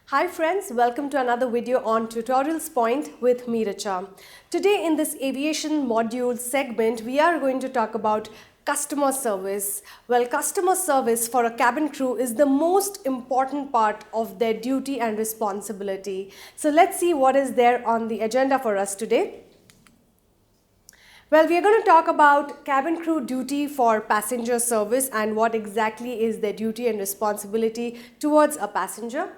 Hi friends, welcome to another video on TutorialsPoint with Ms.Richa. Today in this aviation module segment, we are going to talk about customer service. Well, customer service for a cabin crew is the most important part of their duty and responsibility. So let's see what is there on the agenda for us today. Well, we are going to talk about cabin crew duty for passenger service and what exactly is their duty and responsibility towards a passenger.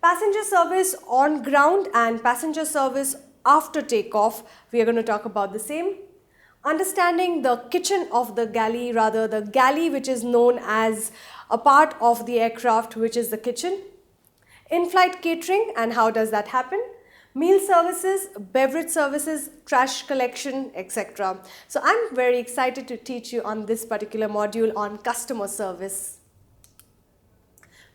Passenger service on ground and passenger service after takeoff, we are going to talk about the same. Understanding the kitchen of the galley, rather the galley which is known as a part of the aircraft which is the kitchen. In-flight catering and how does that happen. Meal services, beverage services, trash collection, etc. So I'm very excited to teach you on this particular module on customer service.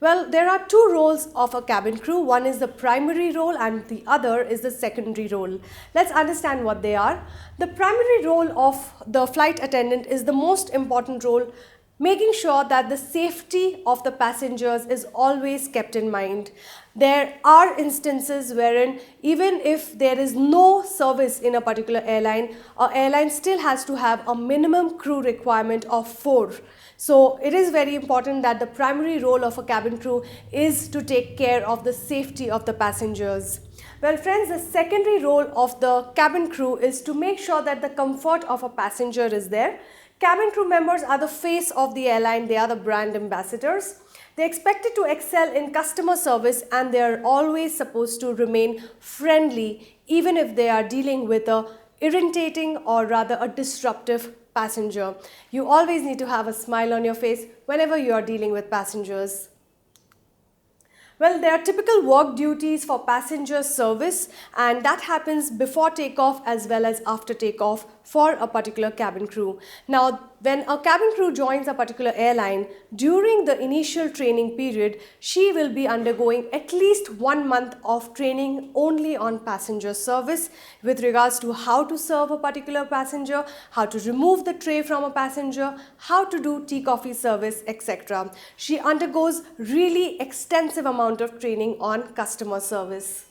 Well, there are two roles of a cabin crew. One is the primary role and the other is the secondary role. Let's understand what they are. The primary role of the flight attendant is the most important role, making sure that the safety of the passengers is always kept in mind. There are instances wherein even if there is no service in a particular airline, an airline still has to have a minimum crew requirement of 4. So it is very important that the primary role of a cabin crew is to take care of the safety of the passengers. Well friends, the secondary role of the cabin crew is to make sure that the comfort of a passenger is there. Cabin crew members are the face of the airline, they are the brand ambassadors. They are expected to excel in customer service and they are always supposed to remain friendly even if they are dealing with a irritating or rather a disruptive passenger. You always need to have a smile on your face whenever you are dealing with passengers. Well, there are typical work duties for passenger service and that happens before takeoff as well as after takeoff for a particular cabin crew. Now, when a cabin crew joins a particular airline, during the initial training period, she will be undergoing at least 1 month of training only on passenger service with regards to how to serve a particular passenger, how to remove the tray from a passenger, how to do tea coffee service, etc. She undergoes really extensive amount of training on customer service.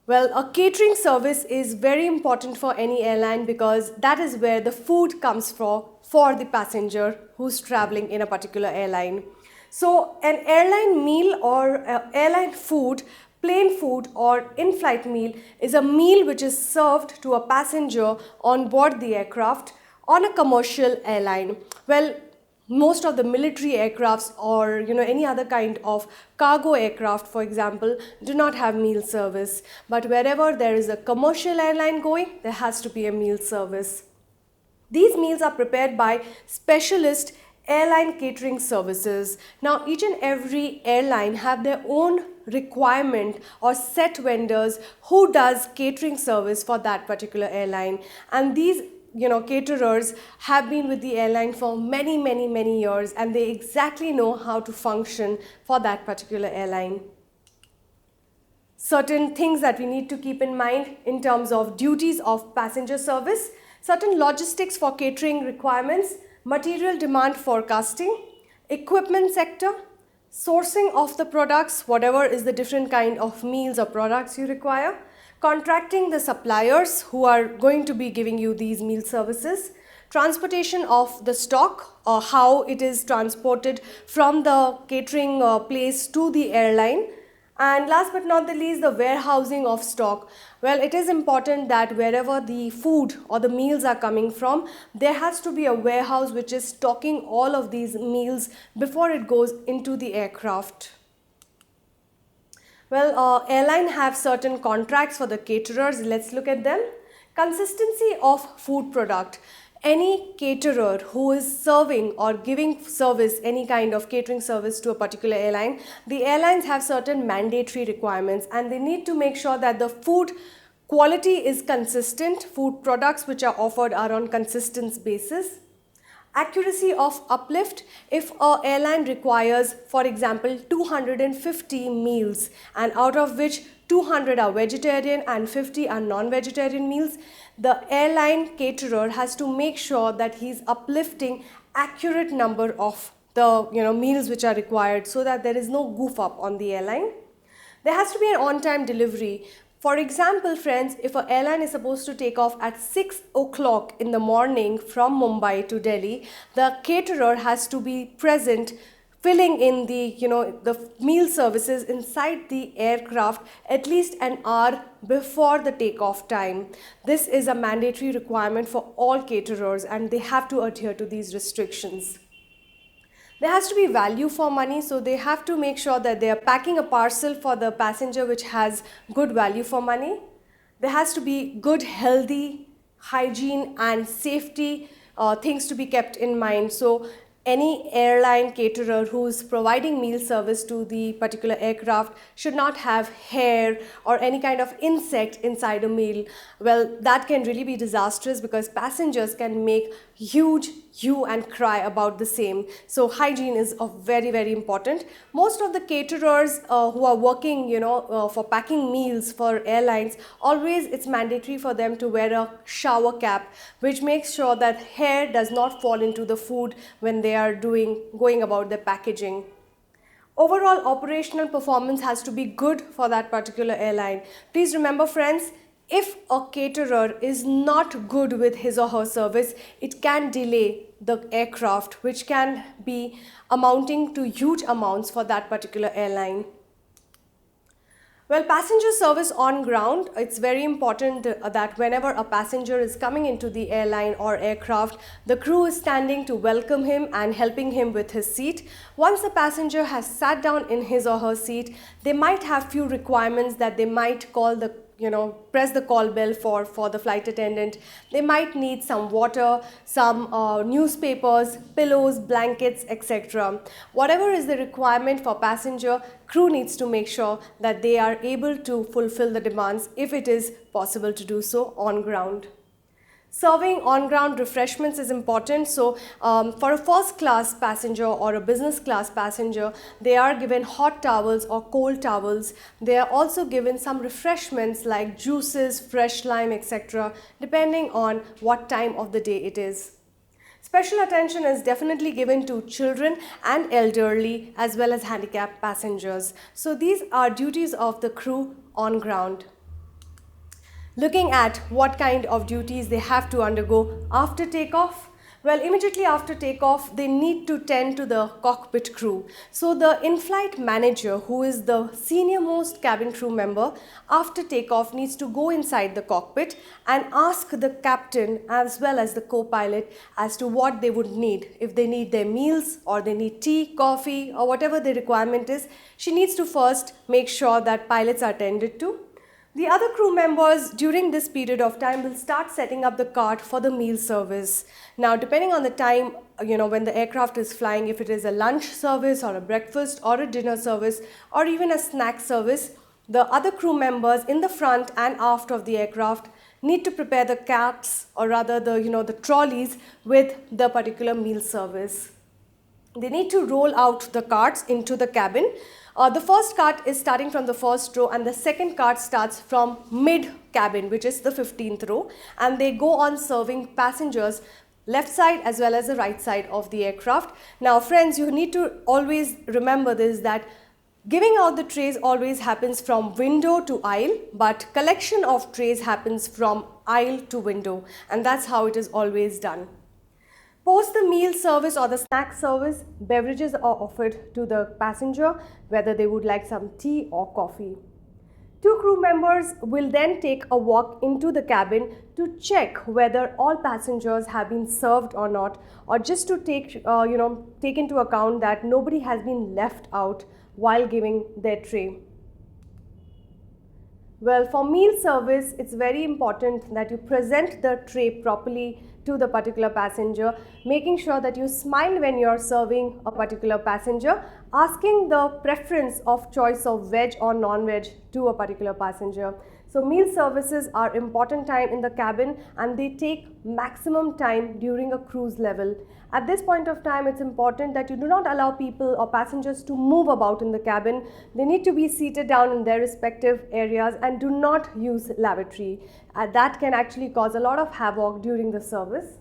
Well, a catering service is very important for any airline because that is where the food comes from for the passenger who's traveling in a particular airline. So an airline meal or airline food, plain food or in-flight meal is a meal which is served to a passenger on board the aircraft on a commercial airline. Well, most of the military aircrafts or any other kind of cargo aircraft, for example, do not have meal service. But wherever there is a commercial airline going, there has to be a meal service. These meals are prepared by specialist airline catering services. Now, each and every airline have their own requirement or set vendors who does catering service for that particular airline, and these caterers have been with the airline for many years and they exactly know how to function for that particular airline. Certain things that we need to keep in mind in terms of duties of passenger service, certain logistics for catering requirements, material demand forecasting, equipment sector, sourcing of the products, whatever is the different kind of meals or products you require, contracting the suppliers who are going to be giving you these meal services, transportation of the stock or how it is transported from the catering place to the airline, and last but not the least, the warehousing of stock. Well, it is important that wherever the food or the meals are coming from, there has to be a warehouse which is stocking all of these meals before it goes into the aircraft. Well, airline have certain contracts for the caterers. Let's look at them. Consistency of food product. Any caterer who is serving or giving service, any kind of catering service to a particular airline, the airlines have certain mandatory requirements and they need to make sure that the food quality is consistent. Food products which are offered are on consistent basis. Accuracy of uplift. If an airline requires, for example, 250 meals and out of which 200 are vegetarian and 50 are non-vegetarian meals, the airline caterer has to make sure that he's uplifting accurate number of the meals which are required, so that there is no goof up on the airline. There has to be an on-time delivery. For example, friends, if an airline is supposed to take off at 6 o'clock in the morning from Mumbai to Delhi, the caterer has to be present filling in the meal services inside the aircraft at least an hour before the takeoff time. This is a mandatory requirement for all caterers, and they have to adhere to these restrictions. There has to be value for money, so they have to make sure that they are packing a parcel for the passenger which has good value for money. There has to be good, healthy, hygiene and safety things to be kept in mind. So any airline caterer who is providing meal service to the particular aircraft should not have hair or any kind of insect inside a meal. Well, that can really be disastrous because passengers can make huge hue and cry about the same. So hygiene is very, very important. Most of the caterers who are working, for packing meals for airlines, always it's mandatory for them to wear a shower cap, which makes sure that hair does not fall into the food when they are going about their packaging. Overall operational performance has to be good for that particular airline. Please remember, friends, if a caterer is not good with his or her service, it can delay the aircraft, which can be amounting to huge amounts for that particular airline. Well, passenger service on ground, it's very important that whenever a passenger is coming into the airline or aircraft, the crew is standing to welcome him and helping him with his seat. Once the passenger has sat down in his or her seat, they might have few requirements that they might call the press the call bell for the flight attendant. They might need some water, some newspapers, pillows, blankets, etc. Whatever is the requirement for passenger, crew needs to make sure that they are able to fulfill the demands if it is possible to do so on ground. Serving on-ground refreshments is important. So for a first class passenger or a business class passenger, they are given hot towels or cold towels. They are also given some refreshments like juices, fresh lime, etc., depending on what time of the day it is. Special attention is definitely given to children and elderly as well as handicapped passengers. So these are duties of the crew on ground. Looking at what kind of duties they have to undergo after takeoff. Well, immediately after takeoff, they need to tend to the cockpit crew. So the in-flight manager, who is the senior most cabin crew member, after takeoff needs to go inside the cockpit and ask the captain as well as the co-pilot as to what they would need. If they need their meals or they need tea, coffee or whatever the requirement is, she needs to first make sure that pilots are tended to. The other crew members during this period of time will start setting up the cart for the meal service. Now, depending on the time, when the aircraft is flying, if it is a lunch service or a breakfast or a dinner service or even a snack service, the other crew members in the front and aft of the aircraft need to prepare the carts, or rather the trolleys with the particular meal service. They need to roll out the carts into the cabin. The first cart is starting from the first row and the second cart starts from mid cabin, which is the 15th row, and they go on serving passengers left side as well as the right side of the aircraft. Now friends, you need to always remember this, that giving out the trays always happens from window to aisle, but collection of trays happens from aisle to window, and that's how it is always done. Post the meal service or the snack service, beverages are offered to the passenger, whether they would like some tea or coffee. Two crew members will then take a walk into the cabin to check whether all passengers have been served or not, or just to take into account that nobody has been left out while giving their tray. Well, for meal service, it's very important that you present the tray properly to the particular passenger, making sure that you smile when you're serving a particular passenger, asking the preference of choice of veg or non-veg to a particular passenger. So meal services are important time in the cabin and they take maximum time during a cruise level. At this point of time, it's important that you do not allow people or passengers to move about in the cabin. They need to be seated down in their respective areas and do not use lavatory. That can actually cause a lot of havoc during the service.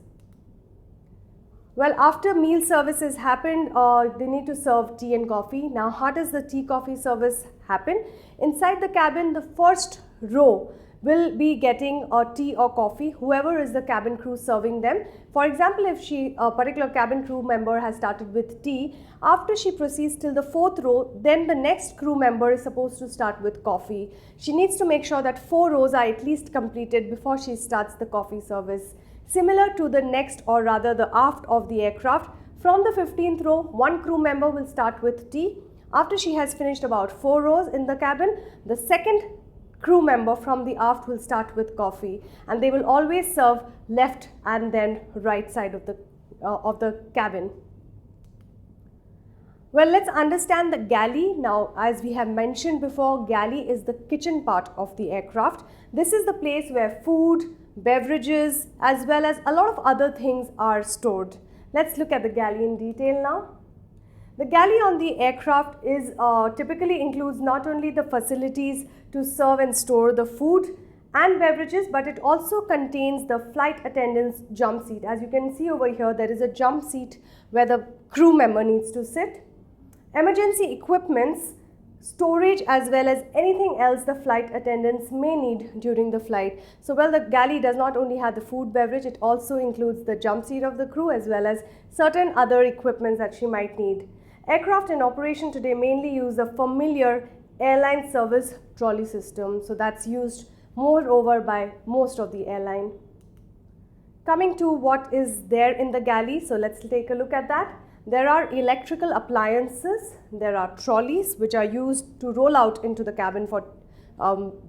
Well, after meal service has happened, they need to serve tea and coffee. Now, how does the tea coffee service happen? Inside the cabin, the first row will be getting a tea or coffee, whoever is the cabin crew serving them. For example, if a particular cabin crew member has started with tea, after she proceeds till the fourth row, then the next crew member is supposed to start with coffee. She needs to make sure that 4 rows are at least completed before she starts the coffee service. Similar to the next, or rather the aft of the aircraft, from the 15th row, one crew member will start with tea. After she has finished about 4 rows in the cabin, the second crew member from the aft will start with coffee, and they will always serve left and then right side of the cabin. Well, let's understand the galley. Now, as we have mentioned before, galley is the kitchen part of the aircraft. This is the place where food, beverages, as well as a lot of other things are stored. Let's look at the galley in detail now. The galley on the aircraft is typically includes not only the facilities to serve and store the food and beverages, but it also contains the flight attendant's jump seat. As you can see over here, there is a jump seat where the crew member needs to sit. Emergency equipments, storage, as well as anything else the flight attendants may need during the flight. So, well, the galley does not only have the food beverage, it also includes the jump seat of the crew as well as certain other equipments that she might need. Aircraft in operation today mainly use the familiar airline service trolley system. So, that's used moreover by most of the airline. Coming to what is there in the galley, so let's take a look at that. There are electrical appliances, there are trolleys which are used to roll out into the cabin for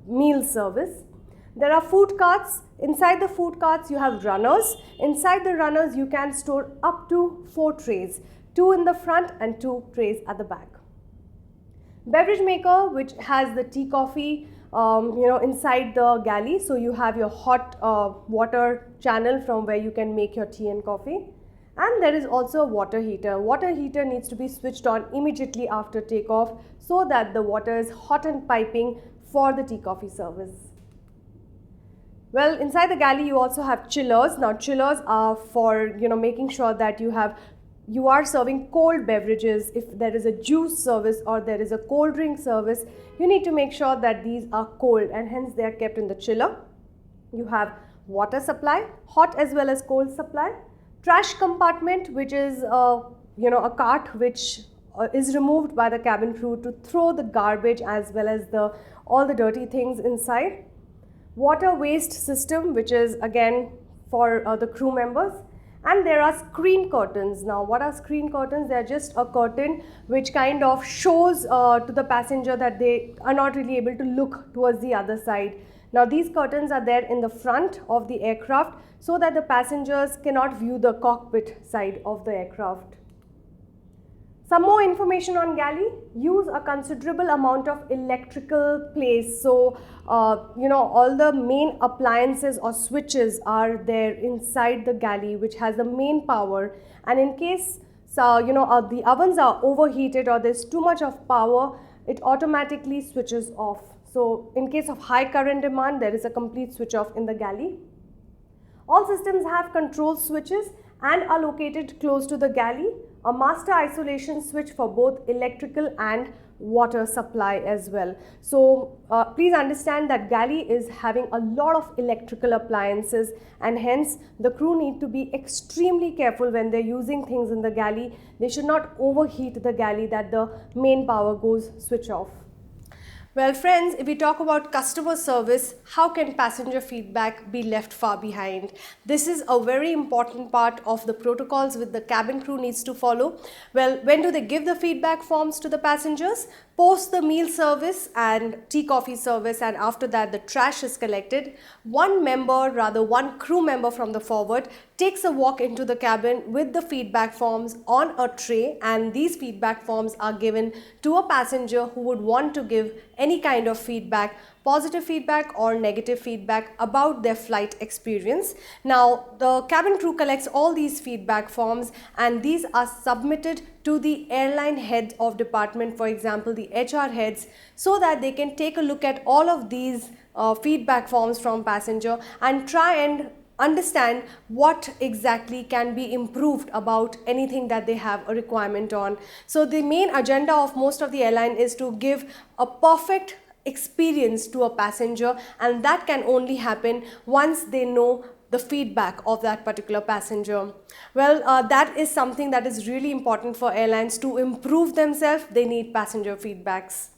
meal service. There are food carts. Inside the food carts you have runners. Inside the runners you can store up to 4 trays, 2 in the front and 2 trays at the back. Beverage maker, which has the tea, coffee inside the galley. So you have your hot water channel from where you can make your tea and coffee. And there is also a water heater. Water heater needs to be switched on immediately after takeoff so that the water is hot and piping for the tea coffee service. Well, inside the galley you also have chillers. Now chillers are for making sure that you are serving cold beverages. If there is a juice service or there is a cold drink service, you need to make sure that these are cold and hence they are kept in the chiller. You have water supply, hot as well as cold supply. Trash compartment, which is a cart which is removed by the cabin crew to throw the garbage as well as all the dirty things inside. Water waste system, which is again for the crew members. And there are screen curtains. Now, what are screen curtains? They are just a curtain which kind of shows to the passenger that they are not really able to look towards the other side. Now, these curtains are there in the front of the aircraft so that the passengers cannot view the cockpit side of the aircraft. Some more information on galley. Use a considerable amount of electrical place. So, all the main appliances or switches are there inside the galley, which has the main power. And in case, the ovens are overheated or there's too much of power, it automatically switches off. So, in case of high current demand, there is a complete switch off in the galley. All systems have control switches and are located close to the galley. A master isolation switch for both electrical and water supply as well. So, please understand that galley is having a lot of electrical appliances and hence the crew need to be extremely careful when they're using things in the galley. They should not overheat the galley that the main power goes switch off. Well friends, if we talk about customer service, how can passenger feedback be left far behind? This is a very important part of the protocols which the cabin crew needs to follow. Well, when do they give the feedback forms to the passengers? Post the meal service and tea coffee service, and after that the trash is collected. One crew member from the forward takes a walk into the cabin with the feedback forms on a tray, and these feedback forms are given to a passenger who would want to give any kind of feedback, positive feedback or negative feedback about their flight experience. Now, the cabin crew collects all these feedback forms and these are submitted to the airline head of department, for example, the HR heads, so that they can take a look at all of these feedback forms from passenger and try and understand what exactly can be improved about anything that they have a requirement on. So the main agenda of most of the airline is to give a perfect experience to a passenger, and that can only happen once they know the feedback of that particular passenger. Well, that is something that is really important for airlines to improve themselves. They need passenger feedbacks.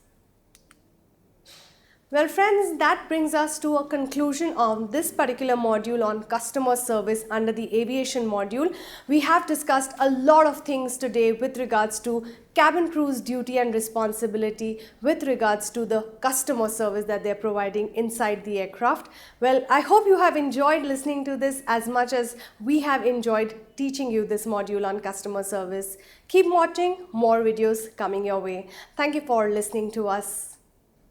Well friends, that brings us to a conclusion on this particular module on customer service under the aviation module. We have discussed a lot of things today with regards to cabin crew's duty and responsibility with regards to the customer service that they're providing inside the aircraft. Well, I hope you have enjoyed listening to this as much as we have enjoyed teaching you this module on customer service. Keep watching, more videos coming your way. Thank you for listening to us.